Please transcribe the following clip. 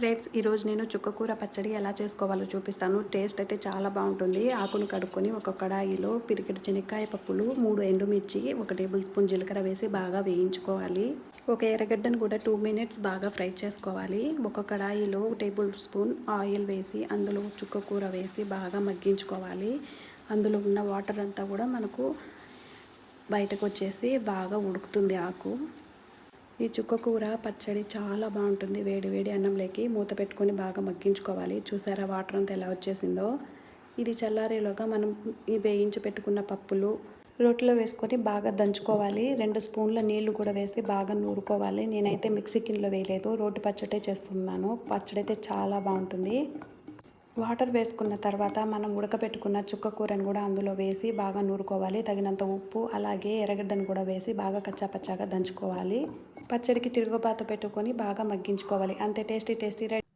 Friends, ఈరోజు నేను చుక్కకూర పచ్చడి ఎలా చేసుకోవాలో చూపిస్తాను. టేస్ట్ అయితే చాలా బాగుంటుంది. ఆకును కడుక్కొని ఒక కడాయిలో పిరికెడు శనక్కాయ పప్పులు, 3 ఎండుమిర్చి, 1 టేబుల్ స్పూన్ జీలకర్ర వేసి బాగా వేయించుకోవాలి. ఒక ఎర్రగడ్డను కూడా 2 మినిట్స్ బాగా ఫ్రై చేసుకోవాలి. ఒక కడాయిలో టేబుల్ స్పూన్ ఆయిల్ వేసి అందులో చుక్కకూర వేసి బాగా మగ్గించుకోవాలి. అందులో ఉన్న వాటర్ అంతా కూడా మనకు బయటకు వచ్చేసి బాగా ఉడుకుతుంది ఆకు. ఈ చుక్కకూర పచ్చడి చాలా బాగుంటుంది. వేడి వేడి అన్నంలోకి మూత పెట్టుకొని బాగా మగ్గించుకోవాలి. చూసారా వాటర్ అంతా ఎలా వచ్చేసిందో. ఇది చల్లారేలోగా మనం ఈ వేయించి పెట్టుకున్న పప్పులు రోట్లో వేసుకొని బాగా దంచుకోవాలి. 2 స్పూన్ల నీళ్లు కూడా వేసి బాగా నూరుకోవాలి. నేనైతే మిక్సీ గిన్నెలో వేయలేదు, రోటి పచ్చడే చేస్తున్నాను. పచ్చడి అయితే చాలా బాగుంటుంది. వాటర్ వేసుకున్న తర్వాత మనం ఉడకబెట్టుకున్న చుక్కకూరను కూడా అందులో వేసి బాగా నూరుకోవాలి. తగినంత ఉప్పు అలాగే ఎర్రగడ్డను కూడా వేసి బాగా కచ్చాపచ్చాగా దంచుకోవాలి. పచ్చడికి తిరుగుబాత పెట్టుకొని బాగా మగ్గించుకోవాలి. అంతే, టేస్టీ రెడీ.